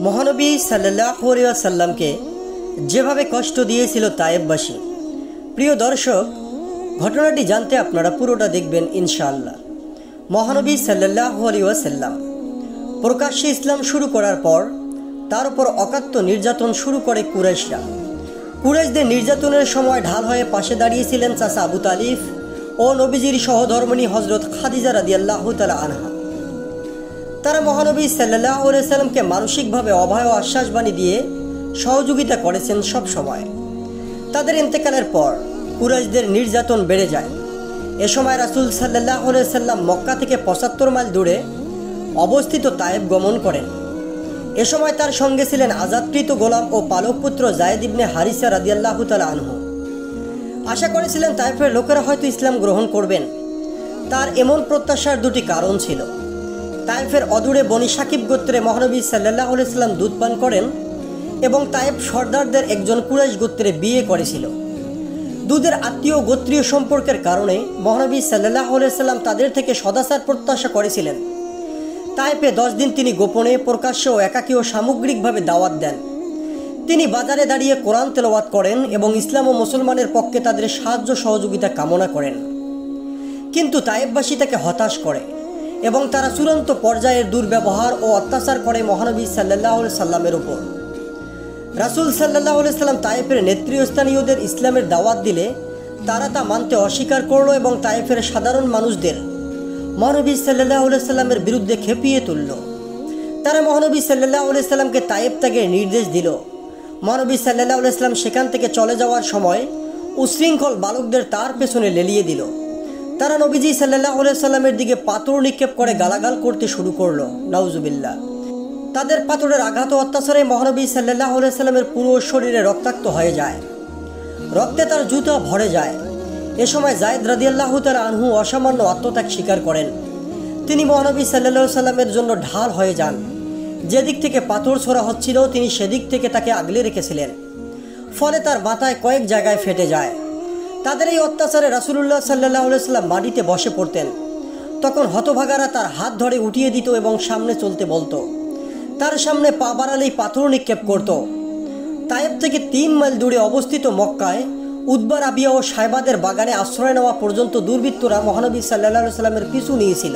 মহানবী সাল্লাল্লাহু আলাইহি ওয়াসাল্লামকে যেভাবে কষ্ট দিয়েছিল তায়েববাসী। প্রিয় দর্শক, ঘটনাটি জানতে আপনারা পুরোটা দেখবেন ইনশাআল্লাহ। মহানবী সাল্লাল্লাহু আলাইহি ওয়াসাল্লাম প্রকাশ্যে ইসলাম শুরু করার পর তার উপর অকাত্য নির্যাতন শুরু করে কুরাইশরা। কুরাইশদের নির্যাতনের সময় ঢাল হয়ে পাশে দাঁড়িয়েছিলেন চাচা আবু তালিব ও নবীজির সহধর্মিণী হজরত খাদিজা রাদিয়াল্লাহু তাআলা আনহা। তারা মহানবী সাল্লাল্লাহু আলাইহি ওয়াসাল্লামকে মানসিকভাবে অভয় ও আশ্বাসবাণী দিয়ে সহযোগিতা করেছেন সব সময়। তাদের ইন্তেকালের পর কুরাইশদের নির্যাতন বেড়ে যায়। এ সময় রাসূল সাল্লাল্লাহু আলাইহি ওয়াসাল্লাম মক্কা থেকে ৭৫ মাইল দূরে অবস্থিত তায়েব গমন করেন। এ সময় তার সঙ্গে ছিলেন আজাদকৃত গোলাম ও পালক পুত্র যায়েদ ইবনে হারিসা রাদিয়াল্লাহু তাআলা আনহু। আশা করেছিলেন তায়েফের লোকেরা হয়তো ইসলাম গ্রহণ করবেন। তার এমন প্রত্যাশার দুটি কারণ ছিল। তায়েফের অদূরে বনি সাকিব গোত্রে মহানবী সাল্লাল্লাহু আলাইহি ওয়াসাল্লাম দুধ পান করেন এবং তায়েফ সর্দারদের একজন কুরাইশ গোত্রে বিয়ে করেছিল। দুধের আত্মীয় গোত্রীয় সম্পর্কের কারণে মহানবী সাল্লাল্লাহু আলাইহি ওয়াসাল্লাম তাদের থেকে সদাচার প্রত্যাশা করেছিলেন। তায়েফে 10 দিন তিনি গোপনে, প্রকাশ্যে ও একাকী ও সামগ্রিকভাবে দাওয়াত দেন। তিনি বাজারে দাঁড়িয়ে কোরআন তেলাওয়াত করেন এবং ইসলাম ও মুসলমানের পক্ষে তাদের সাহায্য সহযোগিতা কামনা করেন। কিন্তু তায়েফবাসী তাকে হতাশ করে এবং তারা চূড়ান্ত পর্যায়ের দুর্ব্যবহার ও অত্যাচার করে মহানবী সাল্লাল্লাহু আলাইহি সাল্লামের উপর। রাসূল সাল্লাল্লাহু আলাইহি সাল্লাম তায়েফের নেতৃস্থানীয়দের ইসলামের দাওয়াত দিলে তারা তা মানতে অস্বীকার করল এবং তায়েফের সাধারণ মানুষদের মহানবী সাল্লাল্লাহু আলাইহি সাল্লামের বিরুদ্ধে খেপিয়ে তুলল। তারা মহানবী সাল্লাল্লাহু আলাইহি সাল্লামকে তায়েফ ত্যাগের নির্দেশ দিল। মহানবী সাল্লাল্লাহু আলাইহি সাল্লাম সেখান থেকে চলে যাওয়ার সময় উশৃঙ্খল বালকদের তার পেছনে লেলিয়ে দিল। তারা নবীজি সাল্লাল্লাহু আলাইহি সাল্লামের দিকে পাথর নিক্ষেপ করে গালাগাল করতে শুরু করলো। নাউজুবিল্লাহ। তাদের পাথরের আঘাত ও অত্যাচারে মহানবী সাল্লাল্লাহু আলাইহি সাল্লামের পুরো শরীরে রক্তাক্ত হয়ে যায়। রক্তে তার জুতা ভরে যায়। এ সময় যায়েদ রাদিয়াল্লাহু তাআলা আনহু অসামান্য আত্মত্যাগ স্বীকার করেন। তিনি মহানবী সাল্লাল্লাহু আলাইহি সাল্লামের জন্য ঢাল হয়ে যান। যেদিক থেকে পাথর ছোড়া হচ্ছিল তিনি সেদিক থেকে তাকে আগলে রেখেছিলেন। ফলে তার মাথায় কয়েক জায়গায় ফেটে যায়। তাদের এই অত্যাচারে রাসূলুল্লাহ সাল্লাল্লাহু আলাইহি সাল্লাম মাটিতে বসে পড়তেন। তখন হতভাগারা তার হাত ধরে উঠিয়ে দিত এবং সামনে চলতে বলতো। তার সামনে পা বাড়ালেই পাথর নিক্ষেপ করত। তায়েফ থেকে 3 মাইল দূরে অবস্থিত মক্কায় উতবা, রাবিয়া ও সাইবাদের বাগানে আশ্রয় নেওয়া পর্যন্ত দুর্বৃত্তরা মহানবী সাল্লাল্লাহু আলাইহি সাল্লামের পিছু নিয়েছিল।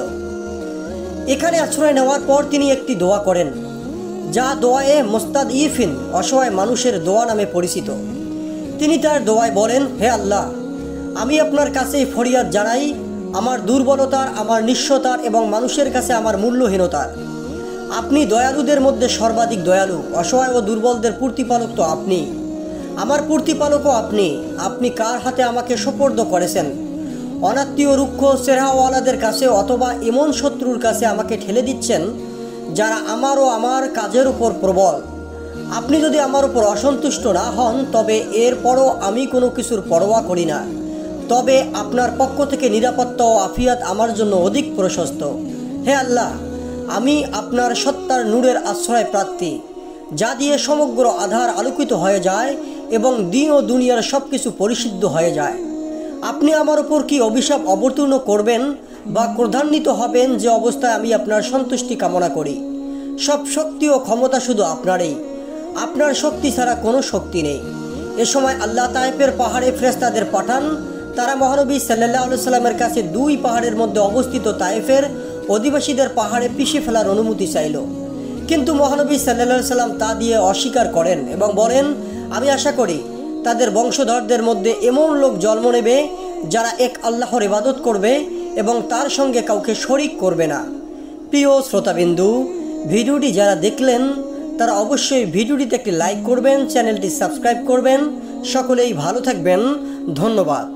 এখানে আশ্রয় নেওয়ার পর তিনি একটি দোয়া করেন, যা দোয়ায়ে মুস্তাদঈফিন, অসহায় মানুষের দোয়া নামে পরিচিত। তিনি তার দোয়ায় বলেন, হে আল্লাহ, আমি আপনার কাছে ফরিয়াদ জানাই আমার দুর্বলতার, আমার নিঃস্বতার এবং মানুষের কাছে আমার মূল্যহীনতার। আপনি দয়ালুদের মধ্যে সর্বাধিক দয়ালু। অসহায় ও দুর্বলদের প্রতিপালক তো আপনি, আমার প্রতিপালকও আপনি। আপনি কার হাতে আমাকে সোপর্দ করেছেন? অনাত্মীয়, রুক্ষ চেহারাওয়ালাদের কাছে অথবা এমন শত্রুর কাছে আমাকে ঠেলে দিচ্ছেন যারা আমার ও আমার কাজের উপর প্রবল। আপনি যদি আমার উপর অসন্তুষ্ট না হন তবে এরপরও আমি কোনো কিছুর পরোয়া করি না। তবে আপনার পক্ষ থেকে নিরাপত্তা ও আফিয়াত আমার জন্য অধিক প্রশস্ত। হে আল্লাহ, আমি আপনার সত্তার নূরের আশ্রয় প্রার্থী, যা দিয়ে সমগ্র আধার আলোকিত হয়ে যায় এবং দিন ও দুনিয়ার সব কিছু পরিশুদ্ধ হয়ে যায়। আপনি আমার উপর কি অভিশাপ অবতীর্ণ করবেন বা ক্রোধান্বিত হবেন যে অবস্থায় আমি আপনার সন্তুষ্টি কামনা করি? সব শক্তি ও ক্ষমতা শুধু আপনারই। আপনার শক্তি ছাড়া কোনো শক্তি নেই। এ সময় আল্লাহ তায়েফের পাহাড়ে ফেরেশতাদের পাঠান। তারা মহানবী সাল্লাল্লাহু আলাইহি সাল্লামের কাছে 2 পাহাড়ের মধ্যে অবস্থিত তায়েফের অধিবাসীদের পাহাড়ে পিষে ফেলার অনুমতি চাইল। কিন্তু মহানবী সাল্লাল্লাহু আলাইহি সাল্লাম তা দিয়ে অস্বীকার করেন এবং বলেন, আমি আশা করি তাদের বংশধরদের মধ্যে এমন লোক জন্ম নেবে যারা এক আল্লাহর ইবাদত করবে এবং তার সঙ্গে কাউকে শরিক করবে না। প্রিয় শ্রোতাবিন্দু, ভিডিওটি যারা দেখলেন তারা অবশ্যই ভিডিওটিতে একটি লাইক করবেন, চ্যানেলটি সাবস্ক্রাইব করবেন। সকলেই ভালো থাকবেন। ধন্যবাদ।